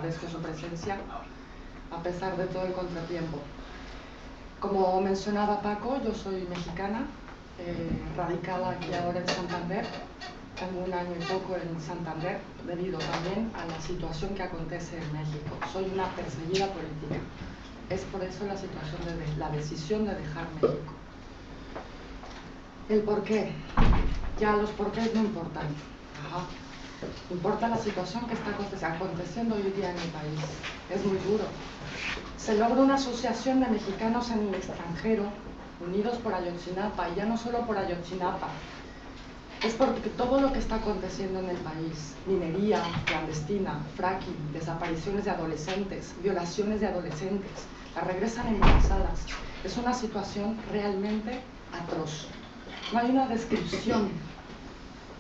Agradezco su presencia a pesar de todo el contratiempo. Como mencionaba Paco, yo soy mexicana, radicada aquí ahora en Santander. Tengo un año y poco en Santander debido también a la situación que acontece en México. Soy una perseguida política. Es por eso la situación de la decisión de dejar México. El por qué. Ya los porqués no importan. Importa la situación que está aconteciendo hoy día en el país. Es muy duro. Se logra una asociación de mexicanos en el extranjero, unidos por Ayotzinapa, y ya no solo por Ayotzinapa. Es porque todo lo que está aconteciendo en el país, minería clandestina, fracking, desapariciones de adolescentes, violaciones de adolescentes, las regresan embarazadas, es una situación realmente atroz. No hay una descripción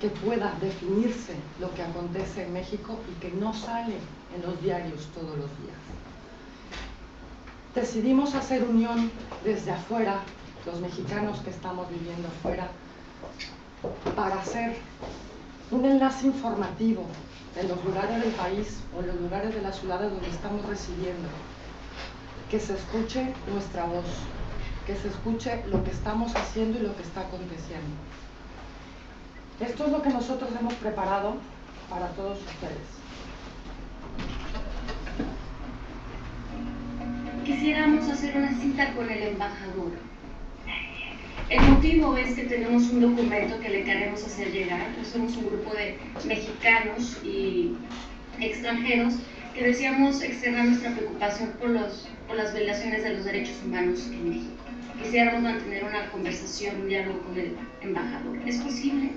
que pueda definirse lo que acontece en México y que no sale en los diarios todos los días. Decidimos hacer unión desde afuera, los mexicanos que estamos viviendo afuera, para hacer un enlace informativo en los lugares del país o en los lugares de las ciudades donde estamos residiendo, que se escuche nuestra voz, que se escuche lo que estamos haciendo y lo que está aconteciendo. Esto es lo que nosotros hemos preparado para todos ustedes. Quisiéramos hacer una cita con el embajador. El motivo es que tenemos un documento que le queremos hacer llegar. Somos un grupo de mexicanos y extranjeros que deseamos externar nuestra preocupación por las violaciones de los derechos humanos en México. Quisiéramos mantener una conversación, un diálogo con el embajador. ¿Es posible?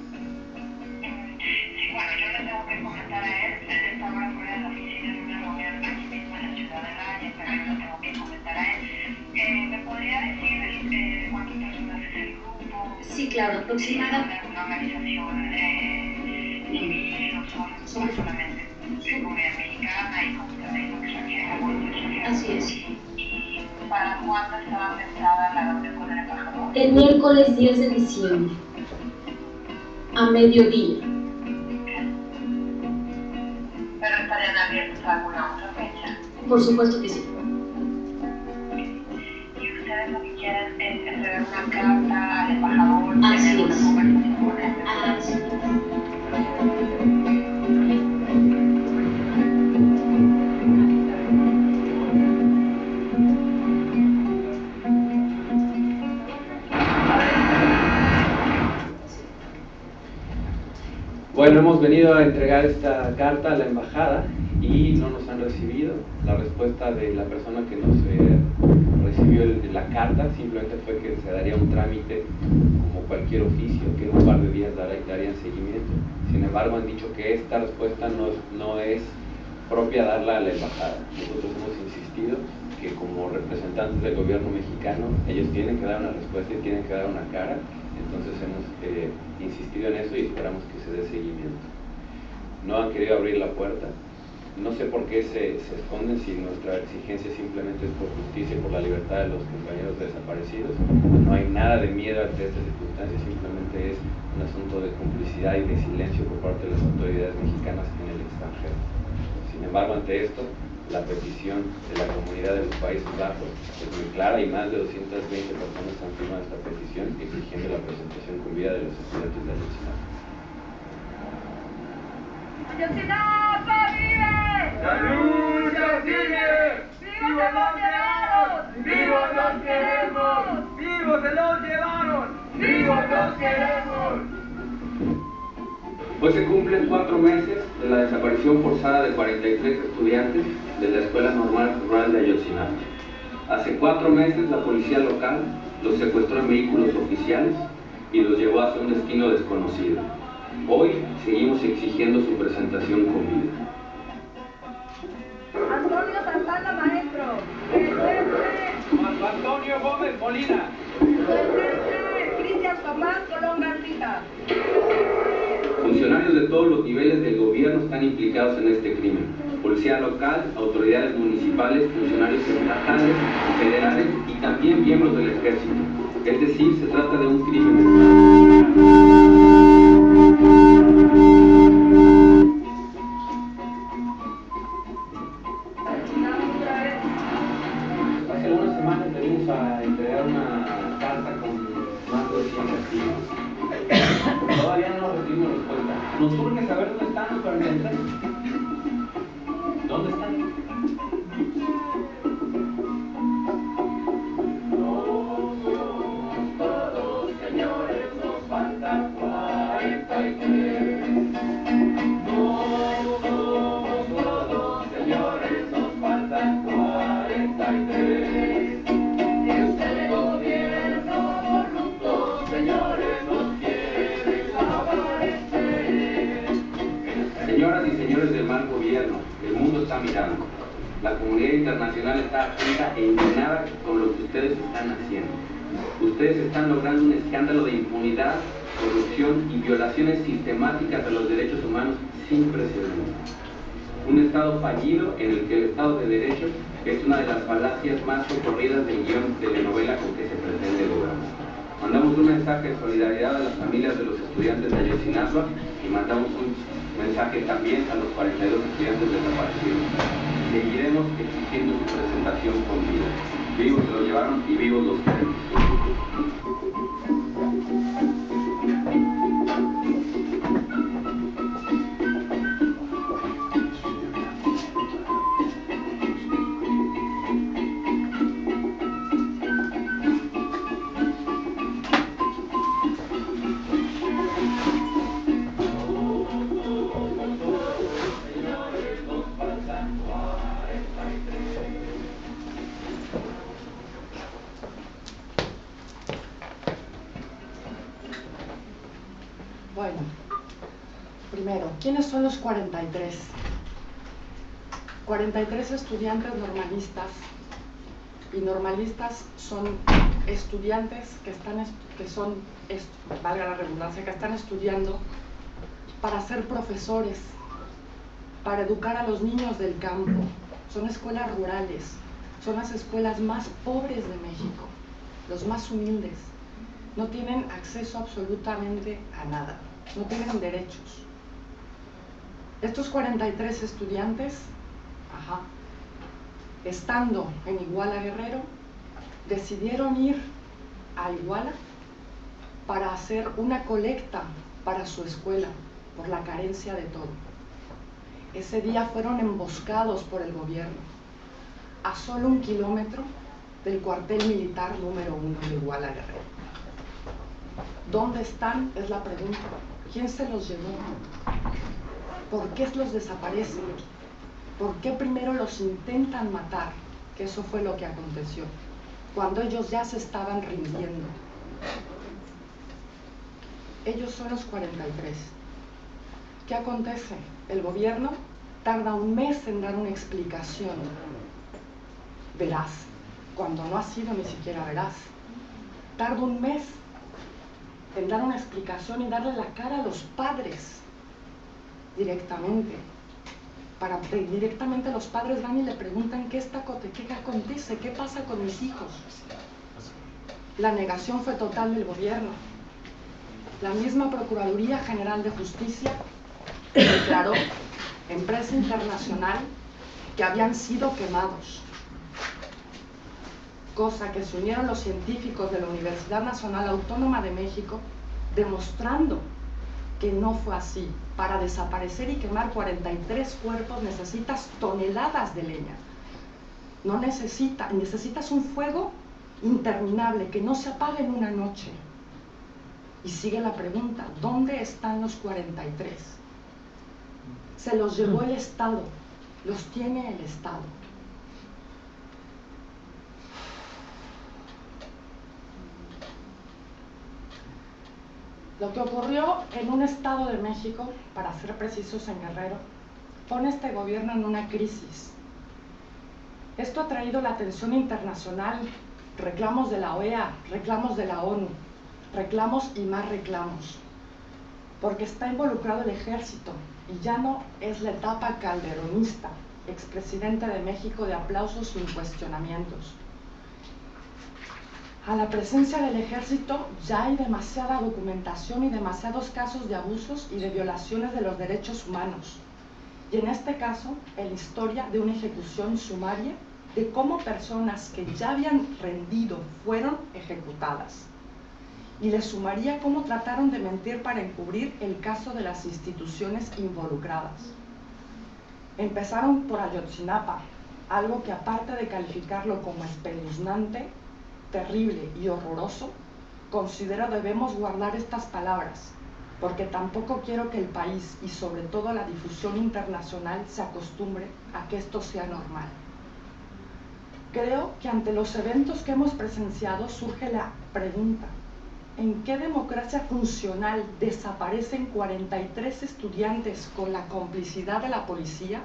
Bueno, yo le tengo que comentar a él está ahora fuera de la oficina en una reunión aquí mismo en la ciudad de Valle, pero yo le tengo que comentar a él. ¿Me podría decir cuántas personas es el grupo? Sí, claro, aproximadamente. ¿Una organización civil o somos solamente comunidad mexicana y comunidad extranjera? Así es. ¿Y para cuándo estaba pensada la reunión con el embajador? El miércoles 10 de diciembre, a mediodía. ¿Pero estarían abiertos a alguna otra fecha? Por supuesto que sí. ¿Y ustedes lo que quieren es entregar una carta al embajador? Así tener es. una conversación con él? Así es. Bueno, hemos venido a entregar esta carta a la embajada y no nos han recibido. La respuesta de la persona que nos recibió la carta simplemente fue que se daría un trámite como cualquier oficio, que en un par de días darían seguimiento. Sin embargo, han dicho que esta respuesta no es propia darla a la embajada. Nosotros hemos insistido que como representantes del gobierno mexicano, ellos tienen que dar una respuesta y tienen que dar una cara. Entonces hemos insistido en eso y esperamos que se dé seguimiento. No han querido abrir la puerta. No sé por qué se esconden si nuestra exigencia simplemente es por justicia y por la libertad de los compañeros desaparecidos. No hay nada de miedo ante esta circunstancia, simplemente es un asunto de complicidad y de silencio por parte de las autoridades mexicanas en el extranjero. Sin embargo, ante esto, la petición de la comunidad de los Países Bajos es muy clara y más de 220 personas han firmado esta petición exigiendo la presentación con vida de los estudiantes de Ayotzinapa. ¡Ayotzinapa vive! ¡La lucha sigue! ¡Vivos se los llevaron! ¡Vivos los queremos! ¡Vivos se los llevaron! ¡Vivos los queremos! Hoy se cumplen 4 meses de la desaparición forzada de 43 estudiantes de la Escuela Normal Rural de Ayotzinapa. Hace 4 meses la policía local los secuestró en vehículos oficiales y los llevó hacia un destino desconocido. Hoy seguimos exigiendo su presentación con vida. Antonio Santana, maestro. Presente. Marco Antonio Gómez Molina. Presente. Cristian Tomás Colón García. Funcionarios de todos los niveles del gobierno están implicados en este crimen. Policía local, autoridades municipales, funcionarios estatales, federales y también miembros del ejército. Es decir, se trata de un crimen de Estado. vamos a entregar una carta con más de 100 testigos. Todavía no nos recibimos respuesta. Nos urge saber dónde están los 43. ¿Dónde están? Todos, señores, nos faltan 43. No somos todos, señores, nos faltan 43. Este gobierno corrupto, señores, nos quiere desaparecer. Señoras y señores del mal gobierno, el mundo está mirando. La comunidad internacional está atenta e indignada con lo que ustedes están haciendo. Ustedes están logrando un escándalo de impunidad, corrupción y violaciones sistemáticas de los derechos humanos sin precedentes. Un Estado fallido en el que el Estado de Derecho es una de las falacias más socorridas del guión de telenovela con que se pretende lograr. Mandamos un mensaje de solidaridad a las familias de los estudiantes de Ayotzinapa y mandamos un mensaje también a los 42 estudiantes desaparecidos. Seguiremos exigiendo su presentación con vida. Vivos se lo llevaron y vivos los queremos. Bueno, primero, ¿quiénes son los 43? 43 estudiantes normalistas, y normalistas son estudiantes valga la redundancia, que están estudiando para ser profesores, para educar a los niños del campo. Son escuelas rurales, son las escuelas más pobres de México, los más humildes. No tienen acceso absolutamente a nada, no tienen derechos. Estos 43 estudiantes, estando en Iguala Guerrero, decidieron ir a Iguala para hacer una colecta para su escuela, por la carencia de todo. Ese día fueron emboscados por el gobierno, a solo 1 kilómetro del cuartel militar número 1 de Iguala Guerrero. ¿Dónde están? Es la pregunta. ¿Quién se los llevó? ¿Por qué los desaparecen? ¿Por qué primero los intentan matar? Que eso fue lo que aconteció, cuando ellos ya se estaban rindiendo. Ellos son los 43. ¿Qué acontece? El gobierno tarda 1 mes en dar una explicación veraz, cuando no ha sido ni siquiera veraz. Tarda 1 mes en dar una explicación y darle la cara a los padres directamente. Directamente los padres van y le preguntan qué acontece, qué pasa con mis hijos. La negación fue total del gobierno. La misma Procuraduría General de Justicia declaró en prensa internacional que habían sido quemados, cosa que se unieron los científicos de la Universidad Nacional Autónoma de México, demostrando que no fue así. Para desaparecer y quemar 43 cuerpos necesitas toneladas de leña. Necesitas un fuego interminable que no se apague en una noche. Y sigue la pregunta, ¿dónde están los 43? Se los llevó el Estado, los tiene el Estado. Lo que ocurrió en un estado de México, para ser precisos en Guerrero, pone este gobierno en una crisis. Esto ha traído la atención internacional, reclamos de la OEA, reclamos de la ONU, reclamos y más reclamos, porque está involucrado el ejército y ya no es la etapa calderonista, expresidente de México de aplausos sin cuestionamientos. A la presencia del ejército ya hay demasiada documentación y demasiados casos de abusos y de violaciones de los derechos humanos. Y en este caso, en la historia de una ejecución sumaria de cómo personas que ya habían rendido fueron ejecutadas. Y le sumaría cómo trataron de mentir para encubrir el caso de las instituciones involucradas. Empezaron por Ayotzinapa, algo que aparte de calificarlo como espeluznante, terrible y horroroso, considero debemos guardar estas palabras, porque tampoco quiero que el país y sobre todo la difusión internacional se acostumbre a que esto sea normal. Creo que ante los eventos que hemos presenciado surge la pregunta: ¿en qué democracia funcional desaparecen 43 estudiantes con la complicidad de la policía?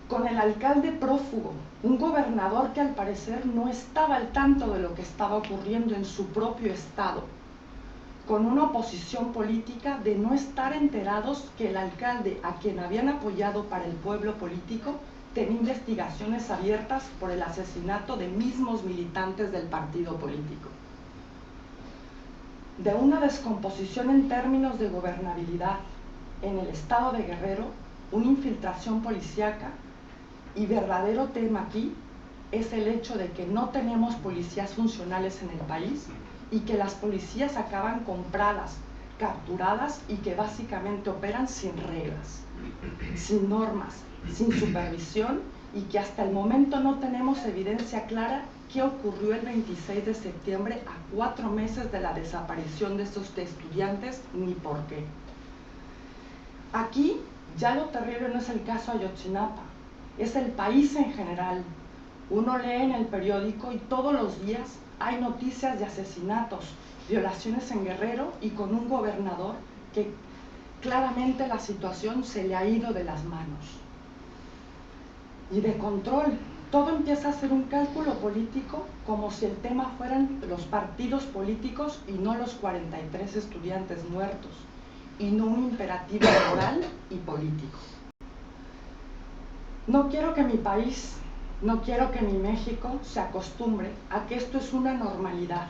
Con el alcalde prófugo, un gobernador que al parecer no estaba al tanto de lo que estaba ocurriendo en su propio estado, con una oposición política de no estar enterados que el alcalde a quien habían apoyado para el pueblo político tenía investigaciones abiertas por el asesinato de mismos militantes del partido político. De una descomposición en términos de gobernabilidad en el estado de Guerrero, una infiltración policíaca, y verdadero tema aquí es el hecho de que no tenemos policías funcionales en el país y que las policías acaban compradas, capturadas y que básicamente operan sin reglas, sin normas, sin supervisión, y que hasta el momento no tenemos evidencia clara qué ocurrió el 26 de septiembre a 4 meses de la desaparición de estos estudiantes ni por qué. Aquí ya lo terrible no es el caso Ayotzinapa, es el país en general. Uno lee en el periódico y todos los días hay noticias de asesinatos, violaciones en Guerrero y con un gobernador que claramente la situación se le ha ido de las manos. Y de control, todo empieza a ser un cálculo político como si el tema fueran los partidos políticos y no los 43 estudiantes muertos, y no un imperativo moral y político. No quiero que mi país, no quiero que mi México se acostumbre a que esto es una normalidad,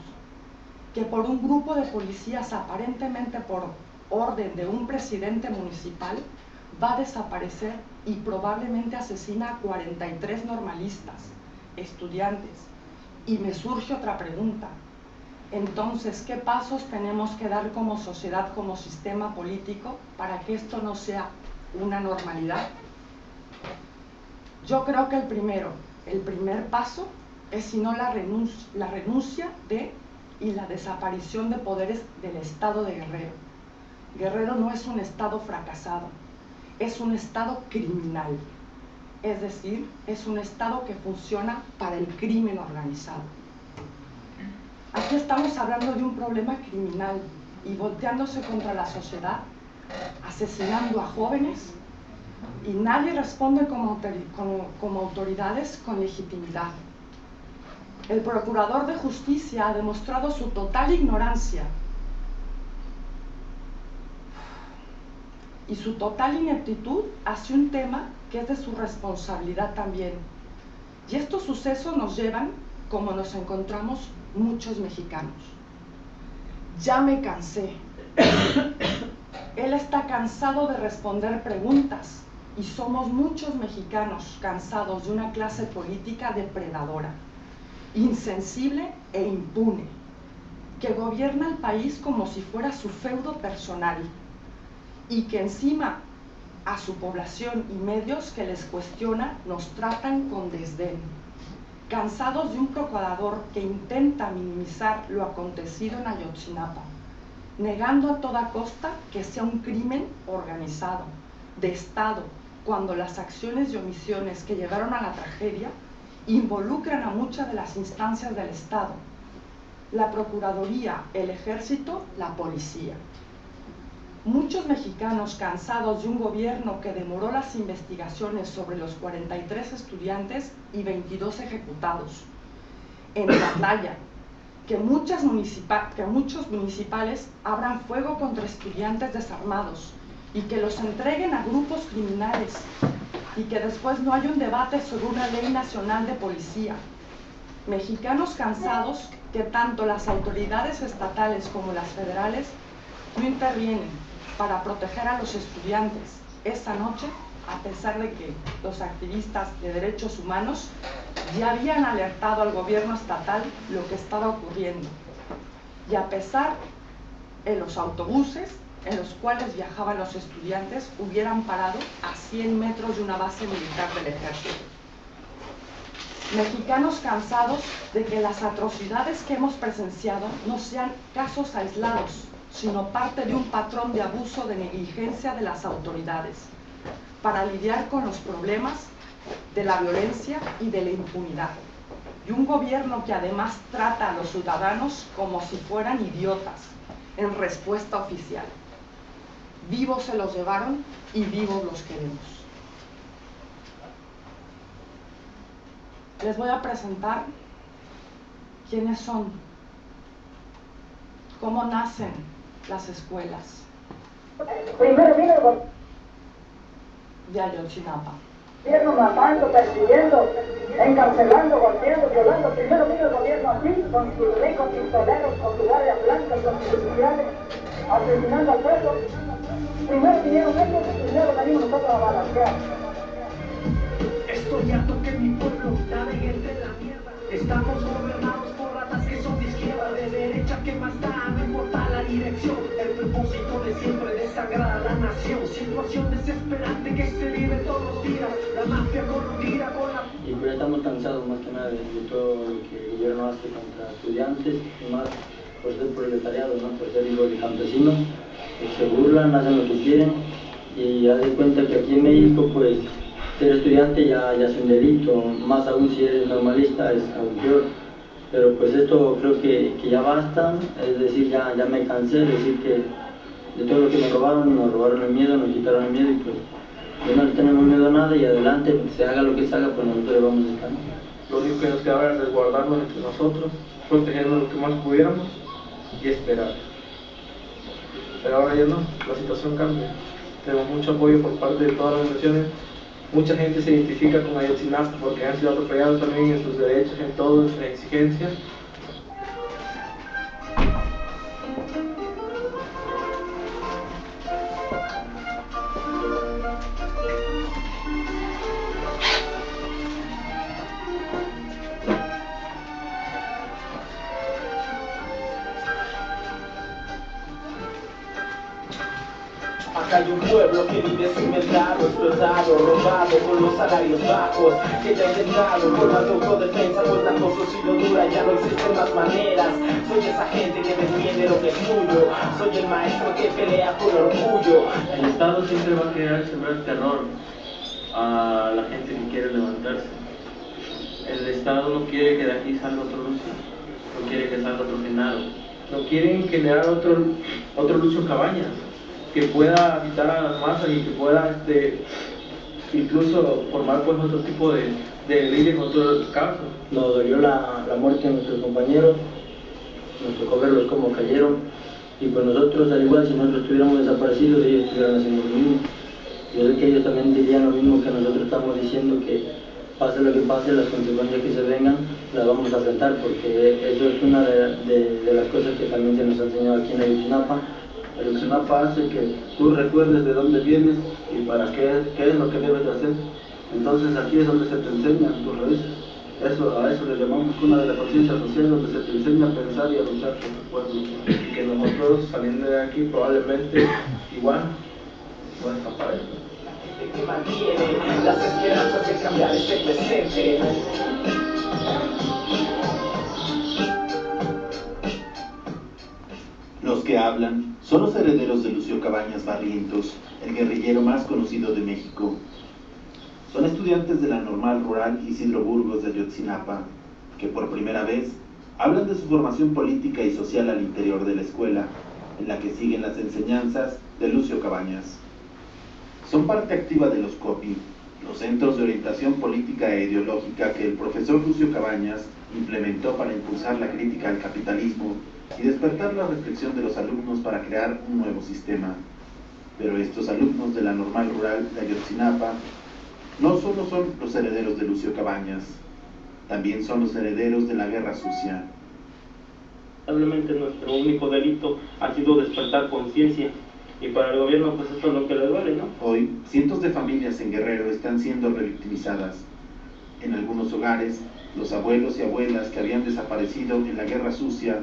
que por un grupo de policías aparentemente por orden de un presidente municipal va a desaparecer y probablemente asesina a 43 normalistas, estudiantes. Y me surge otra pregunta. Entonces, ¿qué pasos tenemos que dar como sociedad, como sistema político, para que esto no sea una normalidad? Yo creo que el primer paso es si no la renuncia de y la desaparición de poderes del estado de Guerrero. Guerrero no es un estado fracasado, es un estado criminal, es decir, es un estado que funciona para el crimen organizado. Aquí estamos hablando de un problema criminal y volteándose contra la sociedad, asesinando a jóvenes, y nadie responde como autoridades con legitimidad. El procurador de justicia ha demostrado su total ignorancia y su total ineptitud hacia un tema que es de su responsabilidad también. Y estos sucesos nos llevan, como nos encontramos muchos mexicanos. Ya me cansé. Él está cansado de responder preguntas y somos muchos mexicanos cansados de una clase política depredadora, insensible e impune, que gobierna el país como si fuera su feudo personal y que encima a su población y medios que les cuestiona nos tratan con desdén. Cansados de un procurador que intenta minimizar lo acontecido en Ayotzinapa, negando a toda costa que sea un crimen organizado, de Estado, cuando las acciones y omisiones que llevaron a la tragedia involucran a muchas de las instancias del Estado, la Procuraduría, el Ejército, la Policía. Muchos mexicanos cansados de un gobierno que demoró las investigaciones sobre los 43 estudiantes y 22 ejecutados en la playa, que muchos municipales abran fuego contra estudiantes desarmados y que los entreguen a grupos criminales y que después no haya un debate sobre una ley nacional de policía. Mexicanos cansados que tanto las autoridades estatales como las federales no intervienen para proteger a los estudiantes esa noche a pesar de que los activistas de derechos humanos ya habían alertado al gobierno estatal lo que estaba ocurriendo, y a pesar de los autobuses en los cuales viajaban los estudiantes hubieran parado a 100 metros de una base militar del ejército. Mexicanos cansados de que las atrocidades que hemos presenciado no sean casos aislados, sino parte de un patrón de abuso, de negligencia de las autoridades, para lidiar con los problemas de la violencia y de la impunidad. Y un gobierno que además trata a los ciudadanos como si fueran idiotas, en respuesta oficial. Vivos se los llevaron y vivos los queremos. Les voy a presentar quiénes son, cómo nacen las escuelas Primero vino el de Ayotzinapa. gobierno matando, persiguiendo, encarcelando, golpeando, violando. Primero vino el gobierno así, con sus ricos pistoleros, con su guardia blanca, con sus oficiales, asesinando al pueblo. Primero vinieron ellos y luego venimos nosotros a balancear. Estoy harto que mi pueblo navegue entre la mierda. Estamos gobernados por ratas que son de izquierda, de derecha, que más da, no importa la dirección. El propósito de siempre desangrar a la nación. Situación desesperante que se vive todos los días. La mafia corrompida con la... Y pues estamos cansados más que nada de todo lo que el gobierno hace contra estudiantes, y más por ser proletariado, ¿no? Por ser hijos de campesinos, que se burlan, hacen lo que quieren, y haz de cuenta que aquí en México pues ser estudiante ya es un delito, más aún si eres normalista es aún peor. Pero pues esto creo que ya basta, es decir, ya me cansé de decir que de todo lo que nos robaron el miedo, nos quitaron el miedo, y pues ya no le tenemos miedo a nada, y adelante, pues, se haga lo que se haga, pues nosotros vamos a estar. Lo único que nos quedaba era resguardarnos entre nosotros, protegernos lo que más pudiéramos y esperar. Pero ahora ya no, la situación cambia. Tenemos mucho apoyo por parte de todas las naciones. Mucha gente se identifica con Ayotzinapa porque han sido atropellados también en sus derechos, en todas sus exigencias. Acá hay un pueblo que vive cimentado, explotado, robado con los salarios bajos, que ya ha intentado por la autodefensa, por la sido dura, ya no existen más maneras. Soy esa gente que defiende lo que es suyo, soy el maestro que pelea por orgullo. El Estado siempre va a querer sembrar terror a la gente que quiere levantarse. El Estado no quiere que de aquí salga otro Lucio, no quiere que salga otro Genaro, no quieren generar otro Lucio Cabañas, que pueda habitar a las masas y que pueda incluso formar pues otro tipo de leyes en otros casos. Nos dolió la muerte de nuestros compañeros, nos tocó verlos como cayeron, y pues nosotros, al igual, si nosotros estuviéramos desaparecidos, ellos estuvieran haciendo lo mismo. Yo sé que ellos también dirían lo mismo que nosotros estamos diciendo, que pase lo que pase, las consecuencias que se vengan las vamos a enfrentar, porque eso es una de las cosas que también se nos ha enseñado aquí en Ayotzinapa. Ayotzinapa hace que tú recuerdes de dónde vienes y para qué es lo que debes de hacer. Entonces aquí es donde se te enseña tu raíz. A eso le llamamos cuna de la conciencia social, donde se te enseña a pensar y a luchar por tu pueblo. Y que nosotros saliendo de aquí probablemente igual va a desaparecer. Que mantiene las esperanzas de cambiar este presente. Los que hablan son los herederos de Lucio Cabañas Barrientos, el guerrillero más conocido de México. Son estudiantes de la Normal Rural Isidro Burgos de Ayotzinapa, que por primera vez hablan de su formación política y social al interior de la escuela, en la que siguen las enseñanzas de Lucio Cabañas. Son parte activa de los COPI, los Centros de Orientación Política e Ideológica que el profesor Lucio Cabañas implementó para impulsar la crítica al capitalismo y despertar la reflexión de los alumnos para crear un nuevo sistema. Pero estos alumnos de la Normal Rural de Ayotzinapa no solo son los herederos de Lucio Cabañas, también son los herederos de la Guerra Sucia. Lamentablemente nuestro único delito ha sido despertar conciencia Y para el gobierno pues esto es lo que le duele, ¿no? Hoy, cientos de familias en Guerrero están siendo revictimizadas. En algunos hogares, los abuelos y abuelas que habían desaparecido en la Guerra Sucia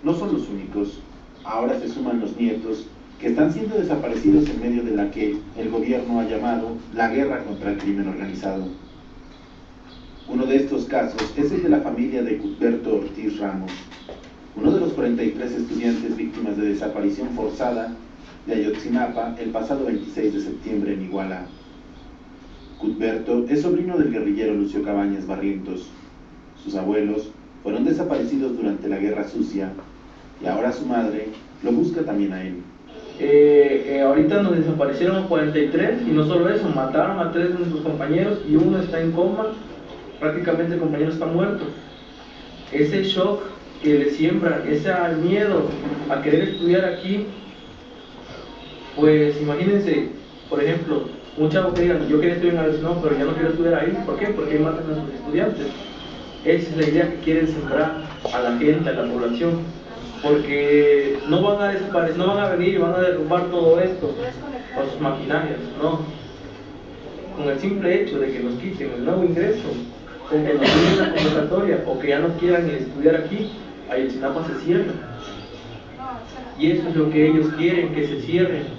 no son los únicos. Ahora se suman los nietos, que están siendo desaparecidos en medio de la que el gobierno ha llamado la guerra contra el crimen organizado. Uno de estos casos es el de la familia de Cuthberto Ortiz Ramos, uno de los 43 estudiantes víctimas de desaparición forzada de Ayotzinapa el pasado 26 de septiembre en Iguala. Cuthberto es sobrino del guerrillero Lucio Cabañas Barrientos. Sus abuelos fueron desaparecidos durante la Guerra Sucia y ahora su madre lo busca también a él. Ahorita nos desaparecieron a 43 y no solo eso, mataron a 3 de nuestros compañeros y uno está en coma, prácticamente el compañero está muerto. Ese shock que le siembra, ese miedo a querer estudiar aquí, pues imagínense, por ejemplo, un chavo que diga, yo quería estudiar en Ayotzinapa, pero ya no quiero estudiar ahí. ¿Por qué? Porque ahí matan a sus estudiantes. Esa es la idea que quieren sembrar a la gente, a la población. Porque no van a desaparecer, no van a venir y van a derrumbar todo esto con sus maquinarias, no. Con el simple hecho de que nos quiten el nuevo ingreso, o que nos den una convocatoria, o que ya no quieran estudiar aquí, Ayotzinapa se cierra. Y eso es lo que ellos quieren, que se cierren.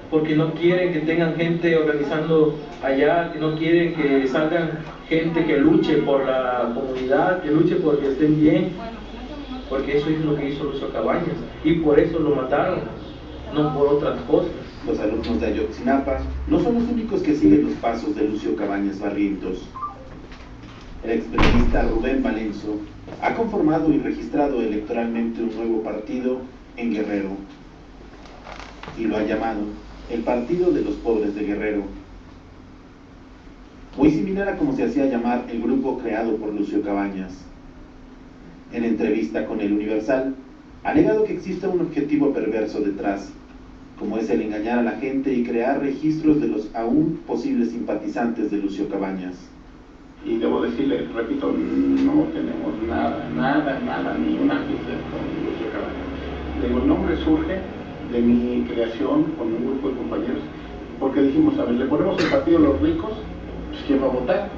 Porque no quieren que tengan gente organizando allá, que no quieren que salgan gente que luche por la comunidad, que luche porque estén bien, porque eso es lo que hizo Lucio Cabañas, y por eso lo mataron, no por otras cosas. Los alumnos de Ayotzinapa no son los únicos que siguen los pasos de Lucio Cabañas Barrientos. El experimentista Rubén Valenzo ha conformado y registrado electoralmente un nuevo partido en Guerrero, y lo ha llamado el Partido de los Pobres de Guerrero, muy similar a como se hacía llamar el grupo creado por Lucio Cabañas. En entrevista con El Universal, ha negado que exista un objetivo perverso detrás, como es el engañar a la gente y crear registros de los aún posibles simpatizantes de Lucio Cabañas. Y debo decirle, repito, no tenemos nada, ni un ápice con Lucio Cabañas. Digo, el nombre surge de mi creación con un grupo de compañeros, porque dijimos, a ver, le ponemos el partido de los ricos, pues ¿quién va a votar?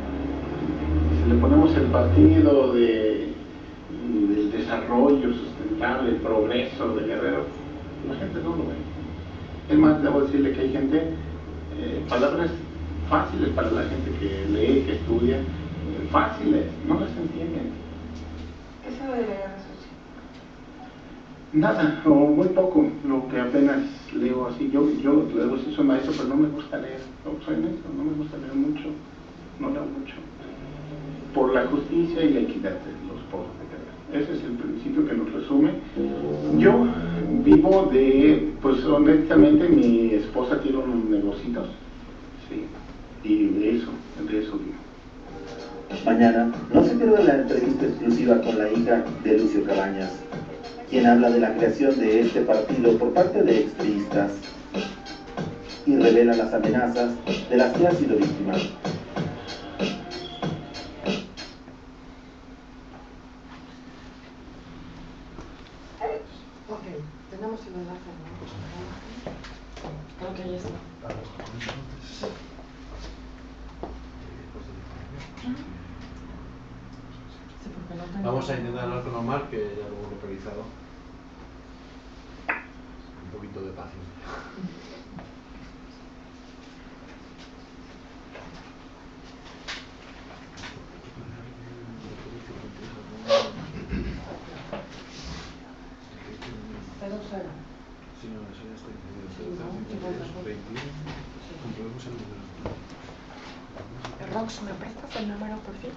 Si le ponemos el partido del desarrollo sustentable, el progreso de Guerrero, la gente no lo ve. Es más, debo decirle que hay gente, palabras fáciles para la gente que lee, que estudia, fáciles, no las entienden. ¿Qué se debe de la Nada, o muy poco, lo que apenas leo así. Yo luego sí soy maestro, pero no me gusta leer. Soy maestro, no me gusta leer mucho, no leo mucho. Por la justicia y la equidad de los pobres de Guerrero. Ese es el principio que nos resume. Yo vivo de, pues honestamente, mi esposa tiene unos negocios, sí, y de eso vivo. Mañana no se pierda la entrevista exclusiva con la hija de Lucio Cabañas, quien habla de la creación de este partido por parte de expriistas y revela las amenazas de las que ha sido víctima. Ok, tenemos el enlace, ¿no? Creo que ya está. Sí, porque no tengo... Vamos a intentar hablar con Omar, que ya lo hemos localizado. Un poquito de paciencia. Sí, no, eso ya está entendido. 21, comprobemos el número. Rox, ¿me prestas el número por fin?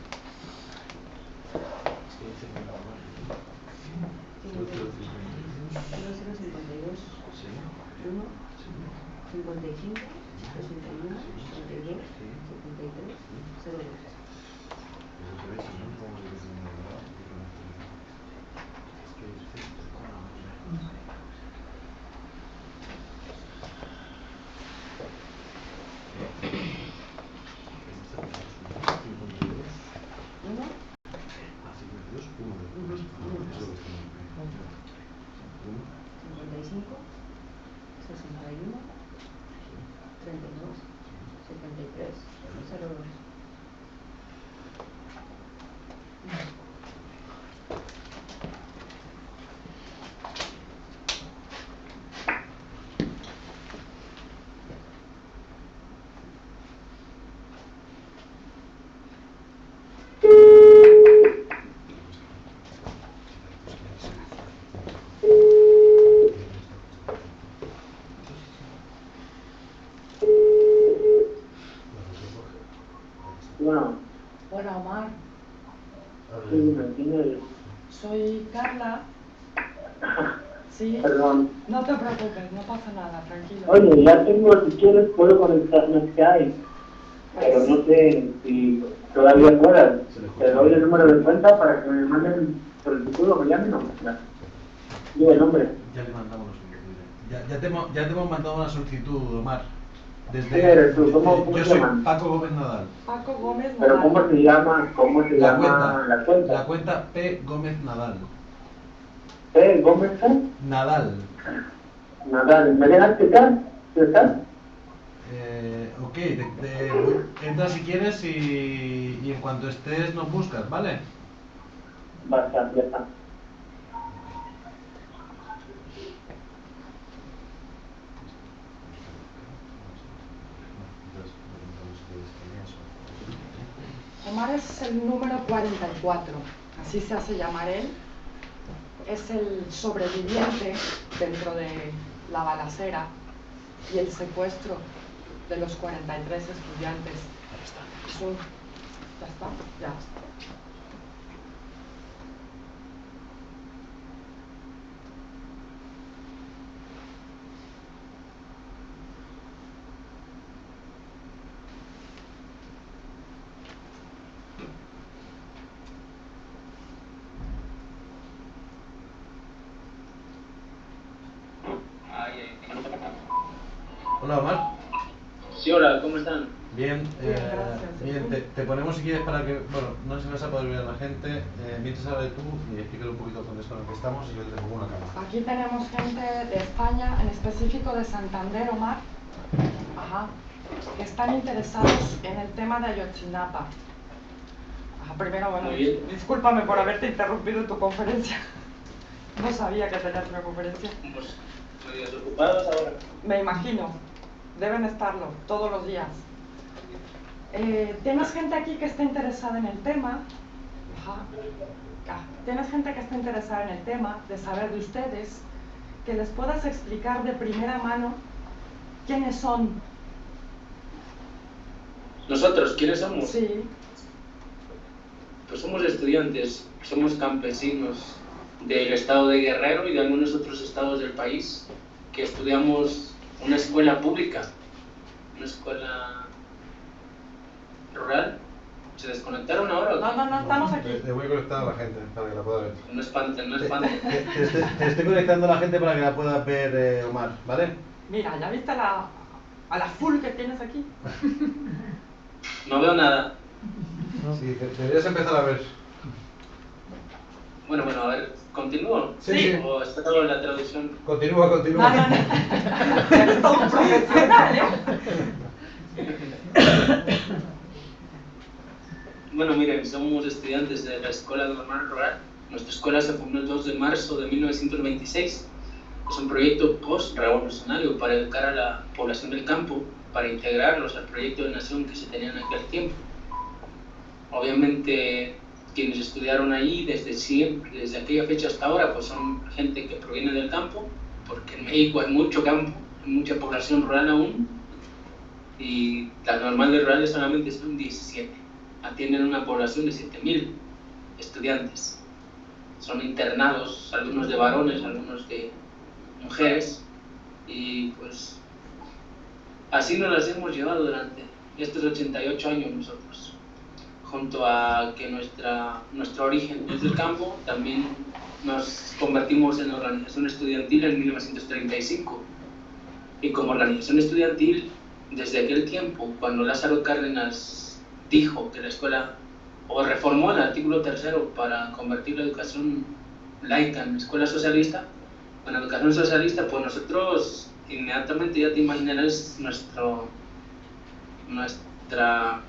Bueno. Hola, Omar. Sí, ¿quién eres? Soy Carla. Sí. Perdón. No te preocupes, no pasa nada, tranquilo. Oye, ya tengo, si quieres puedo conectarme a Skype, pero no sé si todavía puedas. Te doy el número de cuenta para que me manden solicitud o me llamen o no. Digo el nombre. Ya le mandamos la solicitud. Ya te hemos mandado una solicitud, Omar. ¿Quién eres tú? ¿Cómo yo se soy llama? Paco Gómez Nadal. Paco Gómez Nadal. ¿Pero cómo se llama? ¿Cómo se llama la cuenta? La cuenta P. Gómez Nadal. ¿P. Gómez Nadal. Nadal. ¿Me dejas checar? ¿Sí estás? Ok, entra si quieres y en cuanto estés nos buscas, ¿vale? Basta, ya está. Omar es el número 44, así se hace llamar él. Es el sobreviviente dentro de la balacera y el secuestro de los 43 estudiantes. ¿Ya está? Ya. Hola, Omar. Sí, hola, ¿cómo están? Bien, gracias. bien, te ponemos si quieres para que, bueno, no sé si vas a poder ver a la gente, mientras hablas tú y explícale un poquito con esto en el que estamos y yo te pongo una cámara. Aquí tenemos gente de España, en específico de Santander, Omar, que están interesados en el tema de Ayotzinapa. Primero, bueno, discúlpame por haberte interrumpido en tu conferencia. No sabía que tenías una conferencia. Pues, ¿medios ocupados ahora? Me imagino. Deben estarlo todos los días. ¿Tienes gente aquí que está interesada en el tema? ¿Tienes gente que está interesada en el tema, de saber de ustedes, que les puedas explicar de primera mano quiénes son? ¿Nosotros? ¿Quiénes somos? Sí. Pues somos estudiantes, somos campesinos del estado de Guerrero y de algunos otros estados del país que estudiamos una escuela pública, una escuela rural. ¿Se desconectaron ahora? No, estamos aquí. Te voy a conectar a la gente para que la pueda ver. No espanten, no espanten. Te estoy conectando a la gente para que la pueda ver, Omar, ¿vale? Mira, ¿ya viste a la full que tienes aquí? No veo nada. Sí, deberías empezar a ver. Bueno, a ver, ¿continúo? Sí. ¿O está todo en la traducción? Continúa. No. Eres todo un profesional, ¿eh? Bueno, miren, somos estudiantes de la Escuela Normal Rural. Nuestra escuela se fundó el 2 de marzo de 1926. Es un proyecto post-revolucionario para educar a la población del campo, para integrarlos al proyecto de nación que se tenía en aquel tiempo. Obviamente, quienes estudiaron ahí desde siempre, desde aquella fecha hasta ahora, pues son gente que proviene del campo, porque en México hay mucho campo, hay mucha población rural aún, y las normales rurales solamente son 17. Atienden una población de 7,000 estudiantes. Son internados, algunos de varones, algunos de mujeres, y pues así nos las hemos llevado durante estos 88 años nosotros. Junto a que nuestro origen es del campo, también nos convertimos en organización estudiantil en 1935. Y como organización estudiantil, desde aquel tiempo, cuando Lázaro Cárdenas dijo que la escuela, o reformó el artículo 3º para convertir la educación laica en escuela socialista, en la educación socialista, pues nosotros inmediatamente, ya te imaginarás, nuestra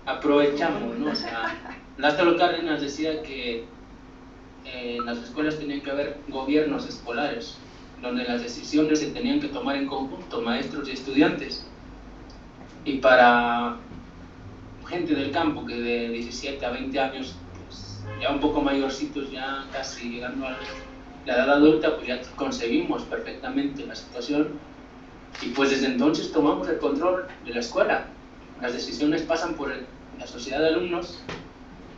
aprovechamos, ¿no? O sea, Lázaro Cárdenas decía que en las escuelas tenían que haber gobiernos escolares, donde las decisiones se tenían que tomar en conjunto, maestros y estudiantes. Y para gente del campo que de 17 a 20 años, pues ya un poco mayorcitos, ya casi llegando a la edad adulta, pues ya concebimos perfectamente la situación. Y pues desde entonces tomamos el control de la escuela. Las decisiones pasan por la sociedad de alumnos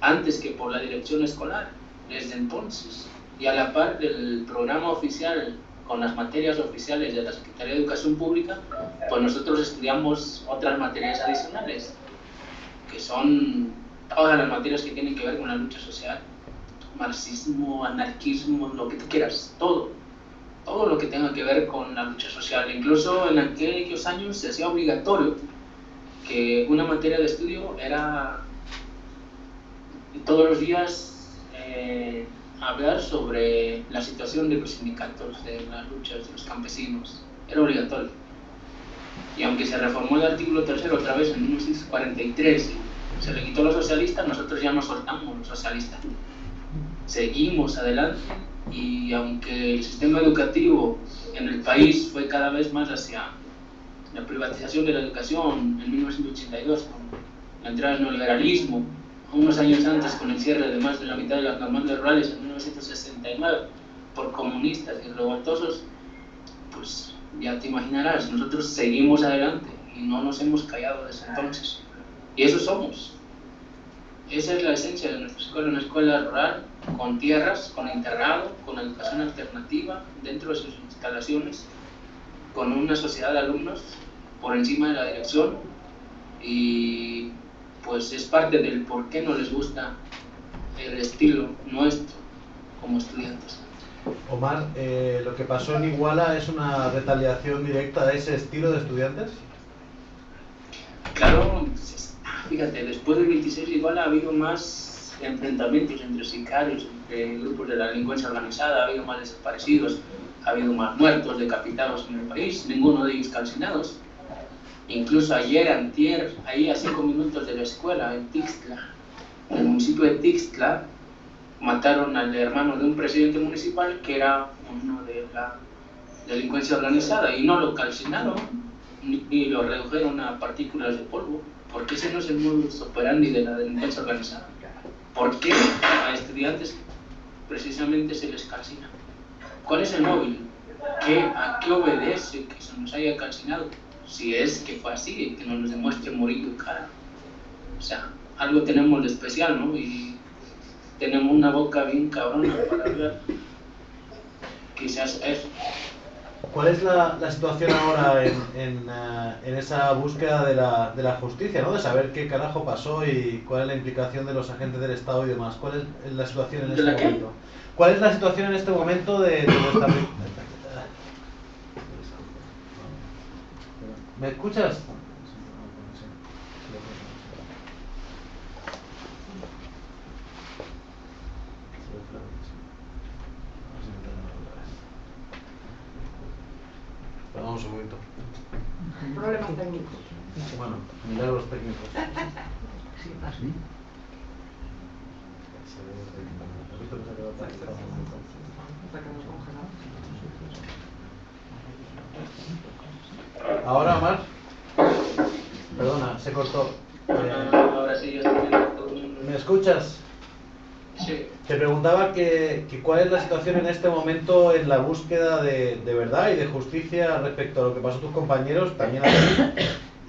antes que por la dirección escolar, desde entonces. Y a la par del programa oficial, con las materias oficiales de la Secretaría de Educación Pública, pues nosotros estudiamos otras materias adicionales, que son todas las materias que tienen que ver con la lucha social. Marxismo, anarquismo, lo que tú quieras, todo lo que tenga que ver con la lucha social. Incluso en aquellos años se hacía obligatorio que una materia de estudio era todos los días hablar sobre la situación de los sindicatos, de las luchas de los campesinos. Era obligatorio. Y aunque se reformó el artículo 3 otra vez en 1943, se le quitó lo socialista, nosotros ya no soltamos lo socialista. Seguimos adelante, y aunque el sistema educativo en el país fue cada vez más hacia la privatización de la educación en 1982, con la entrada del neoliberalismo, unos años antes con el cierre de más de la mitad de las demandas rurales en 1969 por comunistas y revoltosos, pues ya te imaginarás, nosotros seguimos adelante y no nos hemos callado desde entonces. Y eso somos. Esa es la esencia de nuestra escuela, una escuela rural, con tierras, con internado, con educación alternativa dentro de sus instalaciones, con una sociedad de alumnos por encima de la dirección, y pues es parte del por qué no les gusta el estilo nuestro como estudiantes. Omar, lo que pasó en Iguala es una retaliación directa a ese estilo de estudiantes. Claro, fíjate, después del 26 de Iguala ha habido más enfrentamientos entre sicarios, entre grupos de la delincuencia organizada, ha habido más desaparecidos, ha habido más muertos, decapitados en el país, ninguno de ellos calcinados. Incluso ayer, antier, ahí a 5 minutos de la escuela, en Tixtla, en el municipio de Tixtla, mataron al hermano de un presidente municipal que era uno de la delincuencia organizada, y no lo calcinaron ni lo redujeron a partículas de polvo, porque ese no es el modus operandi de la delincuencia organizada. ¿Por qué a estudiantes precisamente se les calcina? ¿Cuál es el móvil? ¿A qué obedece que se nos haya calcinado? Si es que fue así, que nos demuestre Murillo cara. O sea, algo tenemos de especial, ¿no? Y tenemos una boca bien cabrona para hablar. Quizás eso. ¿Cuál es la situación ahora en esa búsqueda de la justicia, ¿no? De saber qué carajo pasó y cuál es la implicación de los agentes del Estado y demás. ¿Cuál es la situación en este momento? ¿Cuál es la situación en este momento de vuestra... ¿Me escuchas? Vamos un momento. Problemas técnicos. Bueno, milagros técnicos. Sí, así. Ahora, Omar. Perdona, se cortó. Ahora sí, ya está bien. ¿Me escuchas? Sí. Te preguntaba que cuál es la situación en este momento en la búsqueda de verdad y de justicia respecto a lo que pasó a tus compañeros, también a ti,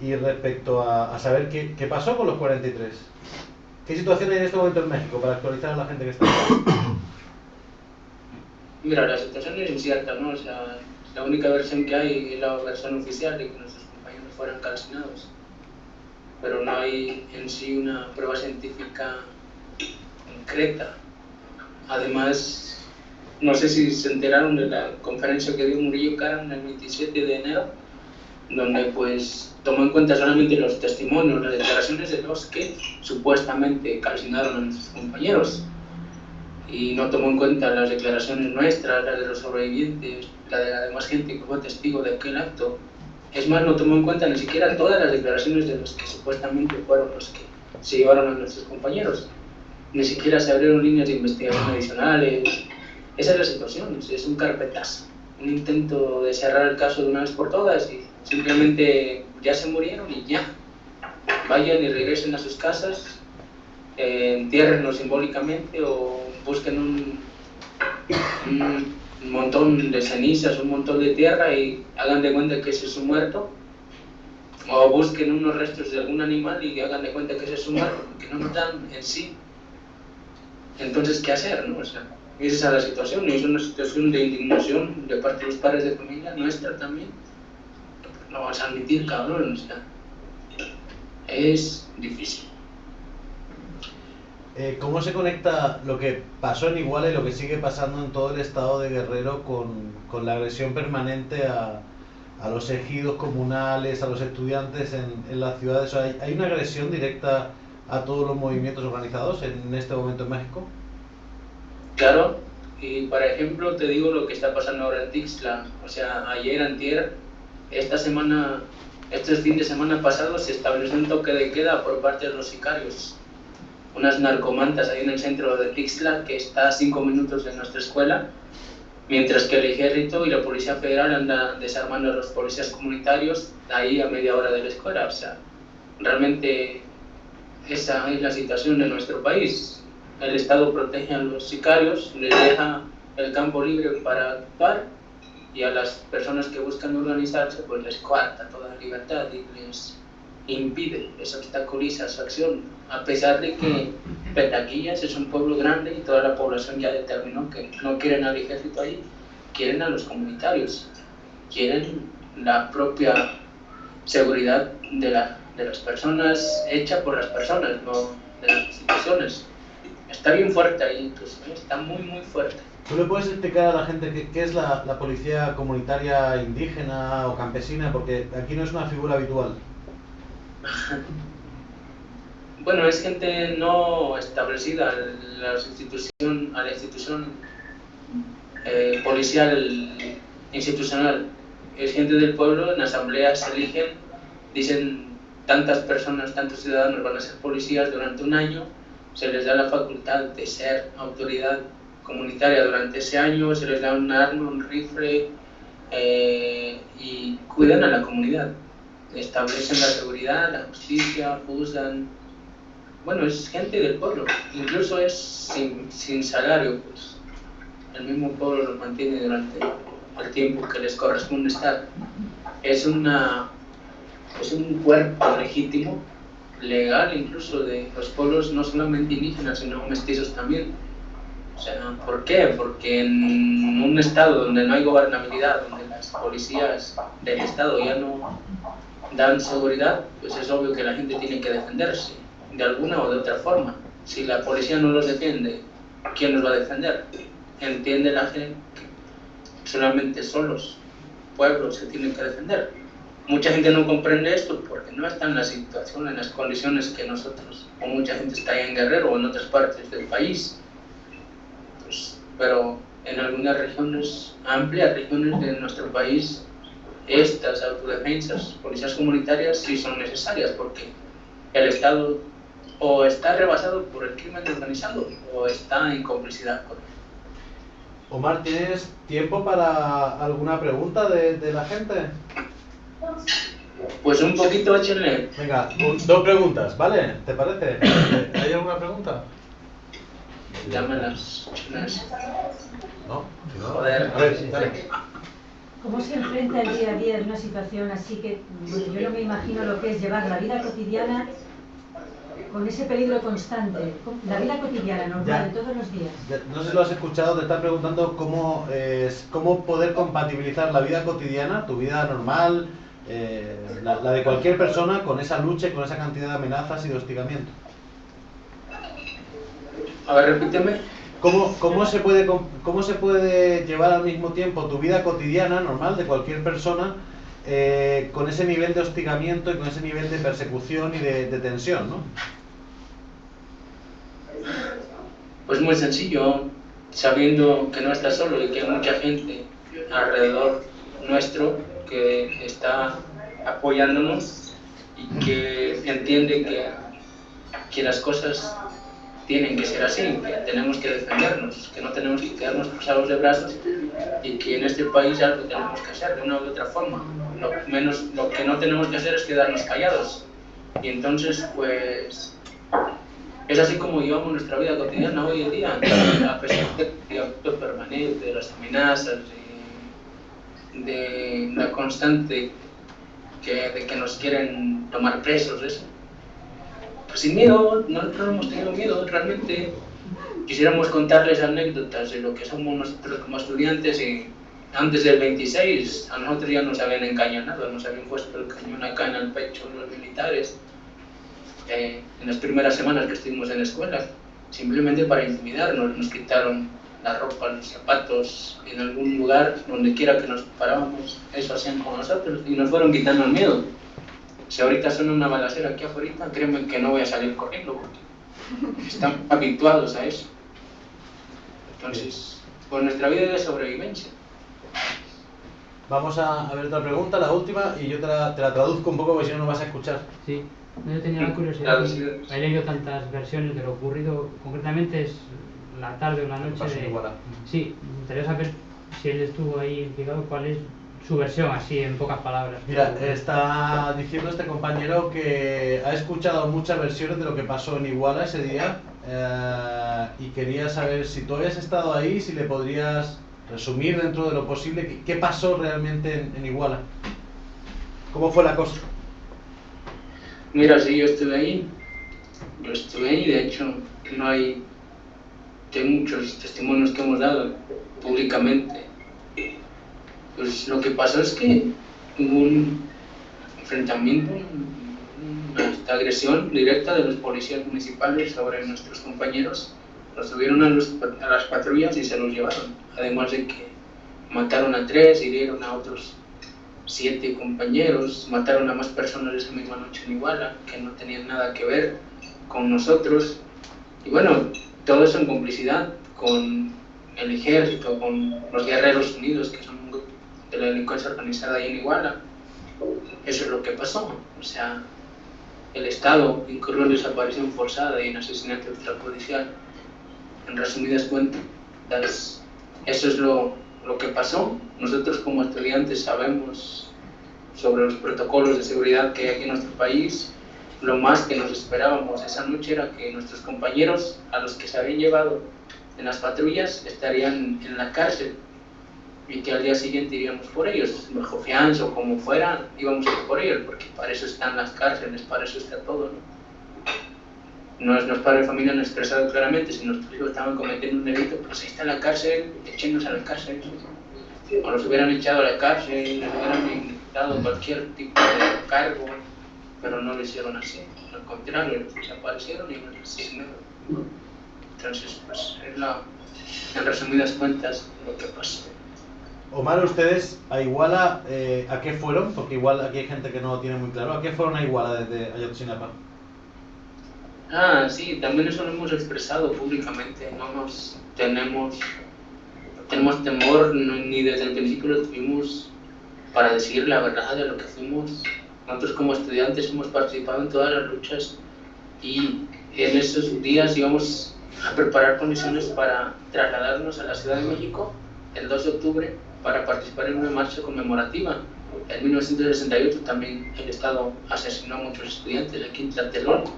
y respecto a saber qué pasó con los 43. ¿Qué situación hay en este momento en México para actualizar a la gente que está aquí? Mira, la situación es incierta, ¿no? O sea, la única versión que hay es la versión oficial de que nuestros compañeros fueran calcinados, pero no hay en sí una prueba científica concreta. Además, no sé si se enteraron de la conferencia que dio Murillo Karam el 27 de enero, donde pues tomó en cuenta solamente los testimonios, las declaraciones de los que supuestamente calcinaron a nuestros compañeros, y no tomó en cuenta las declaraciones nuestras, las de los sobrevivientes, la de la demás gente que fue testigo de aquel acto. Es más, no tomó en cuenta ni siquiera todas las declaraciones de los que supuestamente fueron los que se llevaron a nuestros compañeros. Ni siquiera se abrieron líneas de investigación adicionales. Esa es la situación, es un carpetazo, un intento de cerrar el caso de una vez por todas y simplemente ya se murieron y ya. Vayan y regresen a sus casas, entiérrenlo simbólicamente o busquen un montón de cenizas, un montón de tierra y hagan de cuenta que ese es un muerto O busquen unos restos de algún animal y hagan de cuenta que ese es un árbol, que no nos dan en sí. Entonces, ¿qué hacer, no? O sea, esa es la situación, y es una situación de indignación de parte de los padres de familia, nuestra también. No vamos a admitir, cabrón, o sea, es difícil. ¿Cómo se conecta lo que pasó en Iguala y lo que sigue pasando en todo el estado de Guerrero con la agresión permanente a los ejidos comunales, a los estudiantes en las ciudades? O sea, ¿hay una agresión directa a todos los movimientos organizados en este momento en México? Claro, y por ejemplo te digo lo que está pasando ahora en Tixla. O sea, ayer, antier, este fin de semana pasado se estableció un toque de queda por parte de los sicarios. Unas narcomantas ahí en el centro de Tixla, que está a 5 minutos de nuestra escuela, mientras que el ejército y la Policía Federal andan desarmando a los policías comunitarios ahí a media hora de la escuela. O sea, realmente esa es la situación de nuestro país. El Estado protege a los sicarios, les deja el campo libre para actuar, y a las personas que buscan organizarse pues les coarta toda la libertad y les impide, les obstaculiza su acción, a pesar de que Petaquillas es un pueblo grande y toda la población ya determinó que no quieren al ejército ahí, quieren a los comunitarios, quieren la propia seguridad de las personas, hecha por las personas, no de las instituciones. Está bien fuerte ahí, pues, está muy muy fuerte. ¿Tú le puedes explicar a la gente qué es la policía comunitaria indígena o campesina? Porque aquí no es una figura habitual. Bueno, es gente no establecida a la institución policial institucional. Es gente del pueblo, en asambleas se eligen, dicen tantas personas, tantos ciudadanos van a ser policías durante un año, se les da la facultad de ser autoridad comunitaria durante ese año, se les da un arma, un rifle, y cuidan a la comunidad, establecen la seguridad, la justicia, juzgan. Bueno, es gente del pueblo, incluso es sin salario, pues el mismo pueblo los mantiene durante el tiempo que les corresponde estar. Es un cuerpo legítimo, legal, incluso de los pueblos no solamente indígenas, sino mestizos también. O sea, ¿por qué? Porque en un estado donde no hay gobernabilidad, donde las policías del estado ya no dan seguridad, pues es obvio que la gente tiene que defenderse de alguna o de otra forma. Si la policía no los defiende, ¿quién los va a defender? Entiende la gente que solamente solos, pueblos, se tienen que defender. Mucha gente no comprende esto porque no está en la situación, en las condiciones que nosotros, o mucha gente está ahí en Guerrero o en otras partes del país. Pues, pero en algunas regiones, amplias regiones de nuestro país, estas autodefensas, policías comunitarias sí son necesarias, porque el Estado o está rebasado por el crimen organizado o está en complicidad con él. Omar, ¿tienes tiempo para alguna pregunta de la gente? Pues un poquito, échenle. Venga, 2 preguntas, ¿vale? ¿Te parece? ¿Hay alguna pregunta? Llámalas. ¿No? Joder. A ver, dale. ¿Cómo se enfrenta el día a día en una situación así que yo no me imagino lo que es llevar la vida cotidiana con ese peligro constante? La vida cotidiana, normal, de todos los días. No sé si lo has escuchado, te están preguntando cómo poder compatibilizar la vida cotidiana, tu vida normal, la de cualquier persona, con esa lucha y con esa cantidad de amenazas y de hostigamiento. A ver, repíteme. ¿Cómo se puede llevar al mismo tiempo tu vida cotidiana, normal, de cualquier persona, con ese nivel de hostigamiento y con ese nivel de persecución y de tensión, ¿no? Pues muy sencillo, sabiendo que no estás solo y que hay mucha gente alrededor nuestro que está apoyándonos y que entiende que las cosas tienen que ser así, que tenemos que defendernos, que no tenemos que quedarnos cruzados de brazos y que en este país algo tenemos que hacer de una u otra forma. Lo que no tenemos que hacer es quedarnos callados. Y entonces, pues, es así como llevamos nuestra vida cotidiana hoy en día, a pesar del acto permanente, de las amenazas, de la constante de que nos quieren tomar presos, eso. Pues sin miedo, nosotros no hemos tenido miedo, realmente quisiéramos contarles anécdotas de lo que somos nosotros como estudiantes y antes del 26 a nosotros ya nos habían encañonado, nos habían puesto el cañón acá en el pecho los militares en las primeras semanas que estuvimos en la escuela, simplemente para intimidarnos, nos quitaron la ropa, los zapatos, en algún lugar, donde quiera que nos parábamos, eso hacían con nosotros y nos fueron quitando el miedo. Si ahorita son una balacera aquí afuera, créeme que no voy a salir corriendo porque están habituados a eso. Entonces, por nuestra vida de sobrevivencia. Vamos a ver otra pregunta, la última, y yo te la traduzco un poco porque si no, no vas a escuchar. Sí, yo tenía la curiosidad, he leído tantas versiones de lo ocurrido, concretamente es la tarde o la noche de... Sí, me gustaría saber si él estuvo ahí implicado, cuál es su versión, así en pocas palabras. Mira, está diciendo este compañero que ha escuchado muchas versiones de lo que pasó en Iguala ese día y quería saber si tú habías estado ahí, si le podrías resumir dentro de lo posible qué pasó realmente en Iguala. ¿Cómo fue la cosa? Mira, sí, yo estuve ahí de hecho no hay muchos testimonios que hemos dado públicamente. Pues lo que pasó es que hubo un enfrentamiento, una agresión directa de los policías municipales sobre nuestros compañeros. Los subieron a las patrullas y se los llevaron. Además de que mataron a 3, hirieron a otros 7 compañeros, mataron a más personas esa misma noche en Iguala que no tenían nada que ver con nosotros. Y bueno, todo eso en complicidad con el ejército, con los Guerreros Unidos, que son un grupo de la delincuencia organizada ahí en Iguala. Eso es lo que pasó. O sea, el Estado incurrió en desaparición forzada y en asesinato extrajudicial. En resumidas cuentas, eso es lo que pasó. Nosotros como estudiantes sabemos sobre los protocolos de seguridad que hay aquí en nuestro país. Lo más que nos esperábamos esa noche era que nuestros compañeros a los que se habían llevado en las patrullas estarían en la cárcel y que al día siguiente iríamos por ellos, bajo fianza o como fuera, íbamos a ir por ellos, porque para eso están las cárceles, para eso está todo, ¿no? Nuestros padres de familia no han expresado claramente si nuestros hijos estaban cometiendo un delito, pues ahí está la cárcel, echénnos a la cárcel. O nos hubieran echado a la cárcel, nos hubieran dado cualquier tipo de cargo, pero no lo hicieron así. Al contrario, desaparecieron y nos asesinaron. Entonces, pues es en resumidas cuentas lo que pasó. Omar, ustedes a Iguala, ¿a qué fueron? Porque igual aquí hay gente que no lo tiene muy claro. ¿A qué fueron a Iguala desde Ayotzinapa? Sí, también eso lo hemos expresado públicamente. No tenemos temor, ni desde el principio lo tuvimos para decir la verdad de lo que fuimos. Nosotros como estudiantes hemos participado en todas las luchas y en esos días íbamos a preparar condiciones para trasladarnos a la Ciudad de México el 2 de octubre para participar en una marcha conmemorativa. En 1968 también el Estado asesinó a muchos estudiantes aquí en Tlatelolco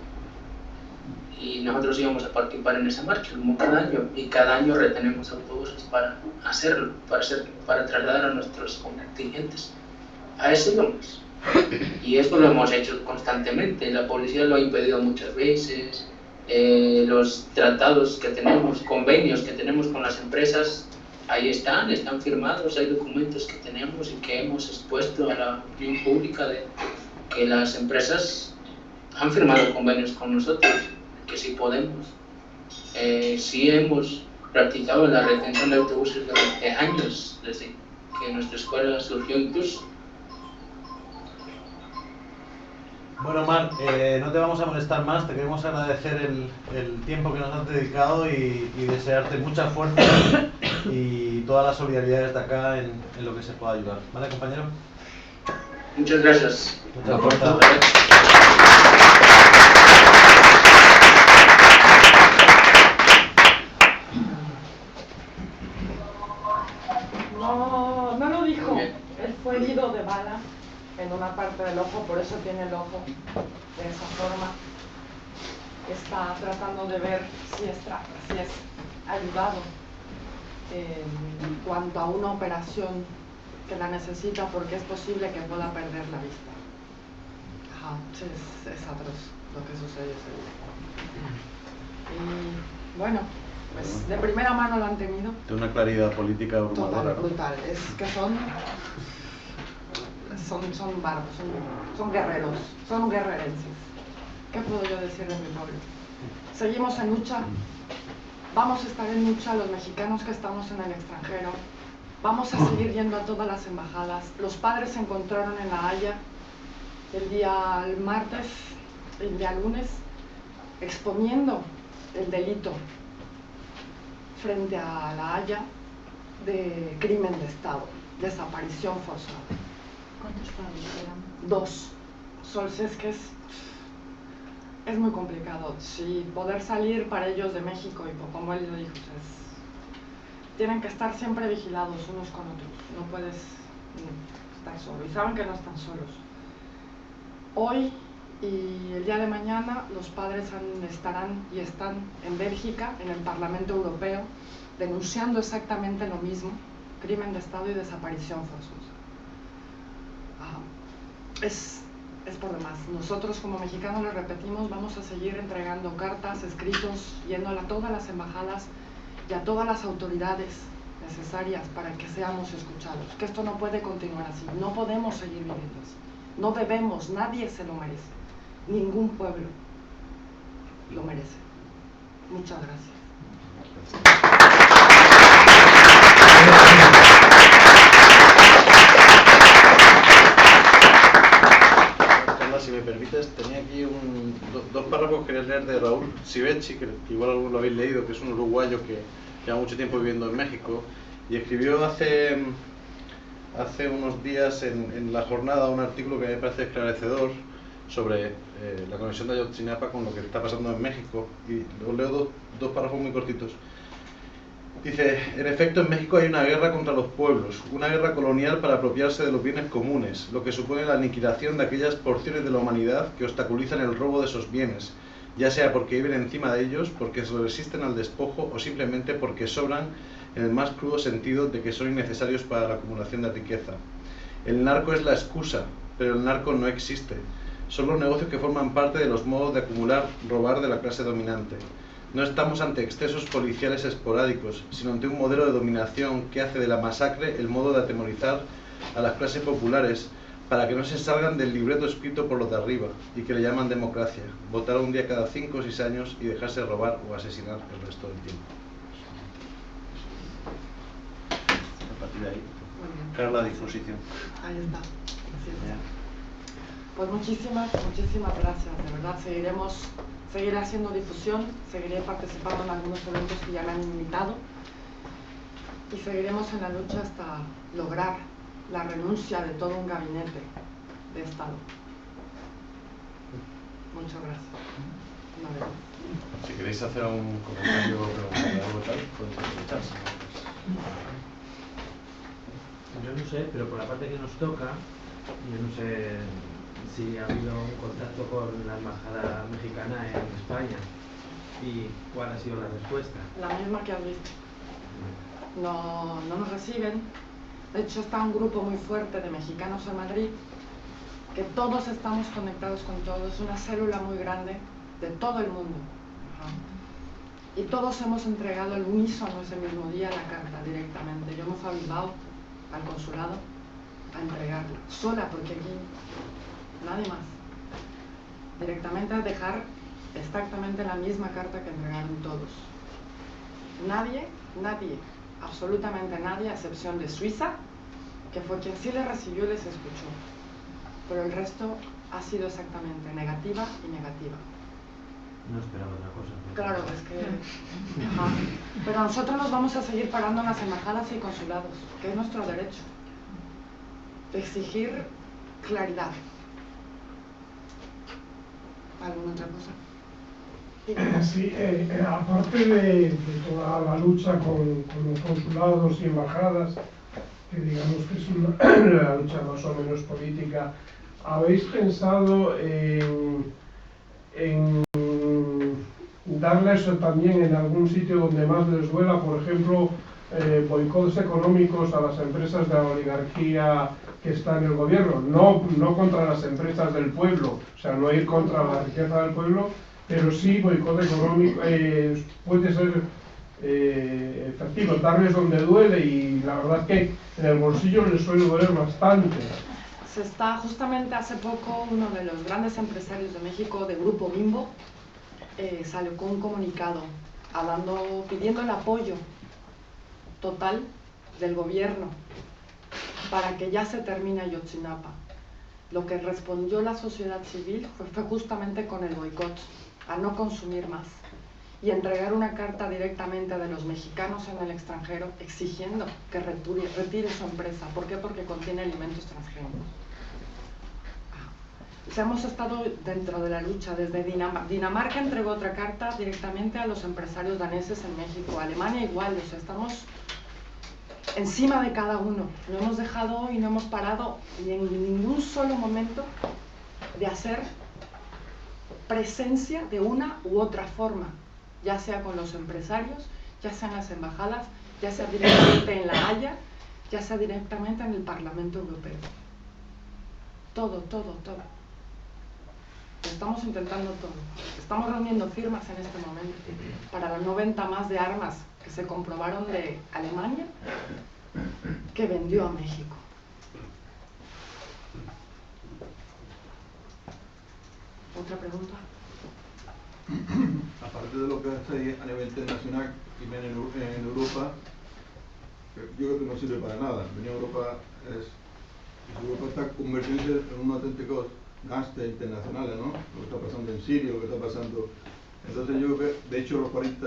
y nosotros íbamos a participar en esa marcha como cada año, y cada año retenemos autobuses para hacerlo, para trasladar a nuestros contingentes. A eso íbamos. Y esto lo hemos hecho constantemente. La policía lo ha impedido muchas veces. Los tratados que tenemos, convenios que tenemos con las empresas, ahí están firmados, hay documentos que tenemos y que hemos expuesto a la opinión pública de que las empresas han firmado convenios con nosotros, que sí podemos. Sí hemos practicado la retención de autobuses durante años, desde que nuestra escuela surgió incluso. Bueno, Omar, no te vamos a molestar más, te queremos agradecer el tiempo que nos has dedicado y desearte mucha fuerza y toda la solidaridad desde acá en lo que se pueda ayudar. ¿Vale, compañero? Muchas gracias. Mucha fuerza. No lo dijo. Él fue herido de bala en una parte del ojo, por eso tiene el ojo de esa forma. Está tratando de ver si es ayudado en cuanto a una operación que la necesita, porque es posible que pueda perder la vista. Ajá, sí, es atroz lo que sucede ese día. Y bueno, pues de primera mano lo han tenido. De una claridad política abrumadora. Total, brutal. Es que son bárbaros, son guerreros, son guerrerenses. ¿Qué puedo yo decir de mi pueblo? Seguimos en lucha, vamos a estar en lucha los mexicanos que estamos en el extranjero, vamos a seguir yendo a todas las embajadas. Los padres se encontraron en La Haya el día martes, el día lunes, exponiendo el delito frente a La Haya de crimen de Estado, desaparición forzada. ¿Cuántos padres eran? 2. Es que es muy complicado. Sí, poder salir para ellos de México, y como él lo dijo, tienen que estar siempre vigilados unos con otros. No puedes estar solo. Y saben que no están solos. Hoy y el día de mañana los padres están en Bélgica, en el Parlamento Europeo, denunciando exactamente lo mismo, crimen de Estado y desaparición forzosa. Es por demás. Nosotros como mexicanos, lo repetimos, vamos a seguir entregando cartas, escritos, yendo a todas las embajadas y a todas las autoridades necesarias para que seamos escuchados. Que esto no puede continuar así, no podemos seguir viviendo así. No debemos, nadie se lo merece. Ningún pueblo lo merece. Muchas gracias. Carla, si me permites, tenía aquí dos párrafos que quería leer de Raúl Sivecci, que igual algunos lo habéis leído, que es un uruguayo que lleva mucho tiempo viviendo en México y escribió hace unos días en La Jornada un artículo que me parece esclarecedor sobre la conexión de Ayotzinapa con lo que está pasando en México, y os leo dos párrafos muy cortitos. Dice: en efecto, en México hay una guerra contra los pueblos, una guerra colonial para apropiarse de los bienes comunes, lo que supone la aniquilación de aquellas porciones de la humanidad que obstaculizan el robo de esos bienes, ya sea porque viven encima de ellos, porque se resisten al despojo o simplemente porque sobran, en el más crudo sentido de que son innecesarios para la acumulación de riqueza. El narco es la excusa, pero el narco no existe. Son los negocios que forman parte de los modos de acumular, robar de la clase dominante. No estamos ante excesos policiales esporádicos, sino ante un modelo de dominación que hace de la masacre el modo de atemorizar a las clases populares para que no se salgan del libreto escrito por los de arriba y que le llaman democracia, votar un día cada 5 o 6 años y dejarse robar o asesinar el resto del tiempo. A partir de ahí, crear la disposición. Ahí está. Pues muchísimas gracias. De verdad, seguiré haciendo difusión, seguiré participando en algunos eventos que ya me han invitado y seguiremos en la lucha hasta lograr la renuncia de todo un gabinete de Estado. Muchas gracias. Si queréis hacer un comentario o algo tal, podéis aprovecharse. Yo no sé, pero por la parte que nos toca, yo no sé si ha habido un contacto con la embajada mexicana en España y cuál ha sido la respuesta. La misma que has visto. No nos reciben. De hecho, está un grupo muy fuerte de mexicanos en Madrid, que todos estamos conectados con todos, una célula muy grande de todo el mundo. Y todos hemos entregado al unísono ese mismo día la carta directamente. Yo me fui a Bilbao, al consulado, a entregarla, sola, porque aquí nadie más. Directamente a dejar exactamente la misma carta que entregaron todos. Nadie, absolutamente nadie, a excepción de Suiza, que fue quien sí les recibió y les escuchó. Pero el resto ha sido exactamente negativa y negativa. No esperaba otra cosa. Claro, es que... Ajá. Pero nosotros nos vamos a seguir parando en las embajadas y consulados, que es nuestro derecho. De exigir claridad. ¿Alguna otra cosa? Sí, aparte de toda la lucha con los consulados y embajadas, que digamos que es una lucha más o menos política, ¿habéis pensado en darles también en algún sitio donde más les duela, por ejemplo, boicots económicos a las empresas de la oligarquía que está en el gobierno, no contra las empresas del pueblo, o sea, no ir contra la riqueza del pueblo, pero sí boicot económico puede ser efectivo, darles donde duele, y la verdad es que en el bolsillo les suele doler bastante. Justamente hace poco uno de los grandes empresarios de México, de Grupo Bimbo, salió con un comunicado pidiendo el apoyo total del gobierno para que ya se termine Ayotzinapa. Lo que respondió la sociedad civil fue justamente con el boicot, a no consumir más, y entregar una carta directamente de los mexicanos en el extranjero exigiendo que retire su empresa. ¿Por qué? Porque contiene alimentos transgénicos. Hemos estado dentro de la lucha desde Dinamarca entregó otra carta directamente a los empresarios daneses en México, Alemania igual, o sea, estamos encima de cada uno, no hemos dejado y no hemos parado ni en ningún solo momento de hacer presencia de una u otra forma, ya sea con los empresarios, ya sea en las embajadas, ya sea directamente en La Haya, ya sea directamente en el Parlamento Europeo. Todo. Estamos intentando todo. Estamos reuniendo firmas en este momento para la 90 más de armas que se comprobaron de Alemania que vendió a México. ¿Otra pregunta? Aparte de lo que hace a nivel internacional y en Europa, yo creo que no sirve para nada. Venir a Europa está convirtiéndose en un auténtico gángster internacional, ¿no? Lo que está pasando en Siria, lo que está pasando. Entonces yo creo que, de hecho, los 40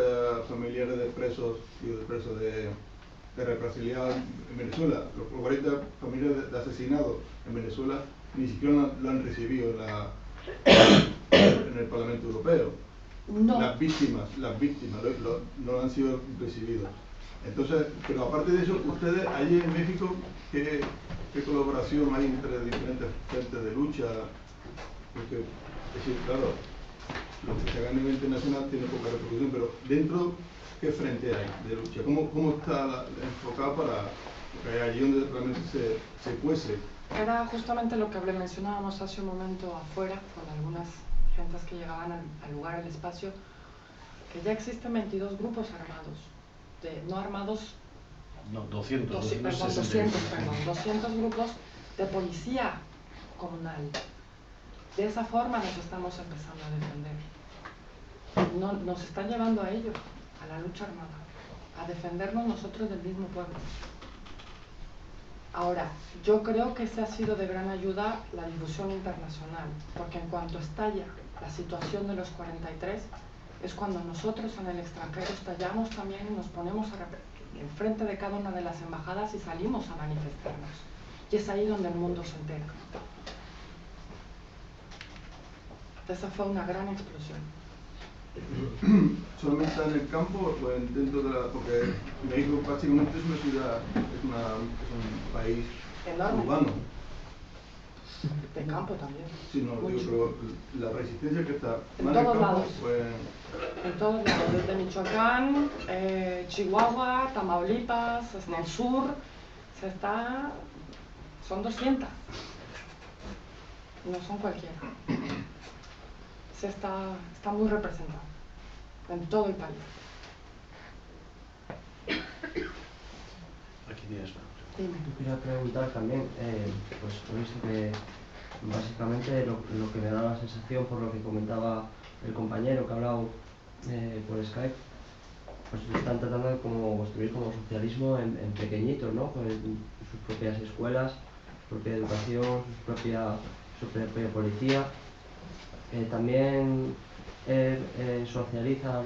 familiares de presos de represaliados en Venezuela, los 40 familiares de asesinados en Venezuela, ni siquiera lo han recibido en el Parlamento Europeo. No. Las víctimas no han sido recibidos. Entonces, pero aparte de eso, ustedes allí en México, ¿qué colaboración hay entre diferentes frentes de lucha? Porque, es decir, claro, lo que se haga a nivel internacional tiene poca repercusión, pero dentro, ¿qué frente hay de lucha? ¿Cómo está enfocado para que allí donde realmente se cuece? Era justamente lo que mencionábamos hace un momento afuera, con algunas gentes que llegaban al lugar, al espacio, que ya existen 22 grupos armados, no armados, no, 200 grupos de policía comunal. De esa forma nos estamos empezando a defender. Nos están llevando a ello, a la lucha armada, a defendernos nosotros del mismo pueblo. Ahora, yo creo que esa ha sido de gran ayuda la difusión internacional, porque en cuanto estalla la situación de los 43, es cuando nosotros en el extranjero estallamos también y nos ponemos enfrente de cada una de las embajadas y salimos a manifestarnos. Y es ahí donde el mundo se entera. Esa fue una gran explosión. ¿Solamente está en el campo o dentro de la...? Porque México básicamente es una ciudad, es un país enorme, urbano. De campo también. Sí, no, digo, pero la resistencia que está... En todos lados. En todos lados, desde Michoacán, Chihuahua, Tamaulipas, en el sur, son 200. No son cualquiera. Está muy representado en todo el país. Aquí tienes una pregunta. Dime. Yo quería preguntar también, pues he visto que básicamente lo que me da la sensación, por lo que comentaba el compañero que ha hablado por Skype, pues están tratando de construir como socialismo en pequeñitos, ¿no? Con sus propias escuelas, su propia educación, su propia policía. También socializa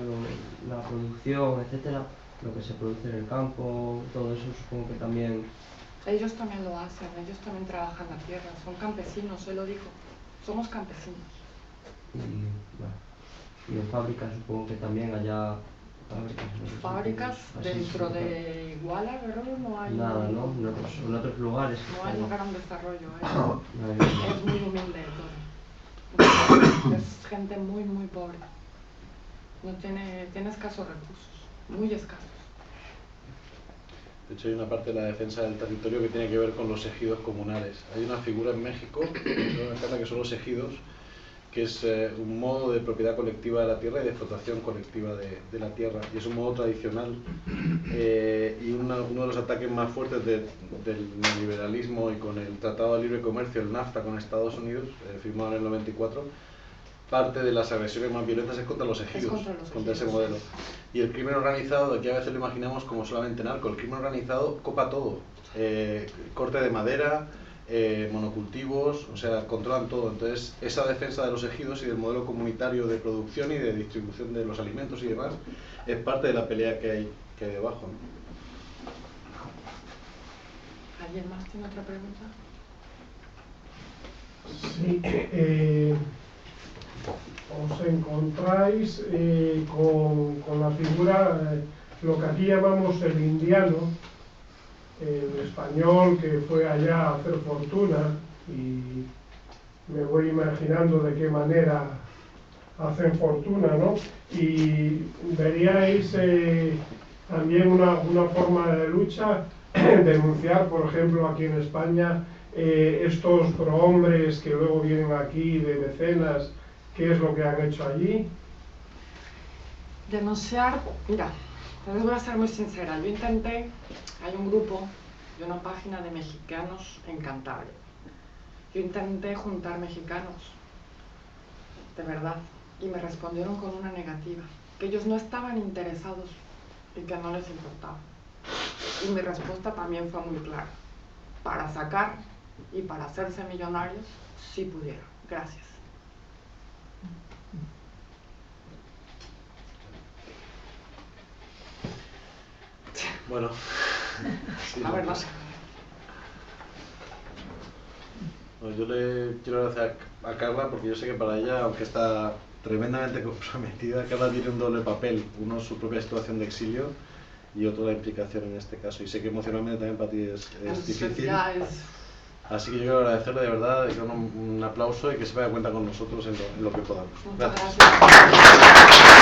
la producción, etcétera, lo que se produce en el campo, todo eso supongo que también... Ellos también lo hacen, ellos también trabajan la tierra, son campesinos, se lo digo, somos campesinos. Y en fábricas supongo que también haya fábricas dentro de Iguala, ¿verdad? No hay nada, ¿no? En otros lugares. No hay un gran desarrollo, es muy humilde todo. Es gente muy, muy pobre. No tiene escasos recursos, muy escasos. De hecho, hay una parte de la defensa del territorio que tiene que ver con los ejidos comunales. Hay una figura en México, que son los ejidos, que es un modo de propiedad colectiva de la tierra y de explotación colectiva de la tierra. Y es un modo tradicional y uno de los ataques más fuertes del neoliberalismo y con el Tratado de Libre Comercio, el NAFTA, con Estados Unidos, firmado en el 94, parte de las agresiones más violentas es contra los ejidos, contra ese modelo. Y el crimen organizado, de aquí a veces lo imaginamos como solamente narco, el crimen organizado copa todo, corte de madera, monocultivos, o sea, controlan todo. Entonces, esa defensa de los ejidos y del modelo comunitario de producción y de distribución de los alimentos y demás es parte de la pelea que hay debajo, ¿no? ¿Alguien más tiene otra pregunta? Sí, os encontráis con la figura, lo que aquí llamamos el indiano, el español que fue allá a hacer fortuna, y me voy imaginando de qué manera hacen fortuna, ¿no? Y veríais también una forma de lucha, denunciar, por ejemplo, aquí en España, estos prohombres que luego vienen aquí de mecenas, ¿qué es lo que han hecho allí? Denunciar, mira, les voy a ser muy sincera, yo intenté, hay un grupo de una página de mexicanos en Cantabria, yo intenté juntar mexicanos, de verdad, y me respondieron con una negativa, que ellos no estaban interesados y que no les importaba. Y mi respuesta también fue muy clara, para sacar y para hacerse millonarios, sí pudieron. Gracias. Bueno, sí, a ver, no sé. Bueno, yo le quiero agradecer a Carla porque yo sé que para ella, aunque está tremendamente comprometida, Carla tiene un doble papel, uno su propia situación de exilio y otro la implicación en este caso, y sé que emocionalmente también para ti es difícil. Así que yo quiero agradecerle de verdad, un aplauso y que se vaya a cuenta con nosotros en lo que podamos. Muchas gracias.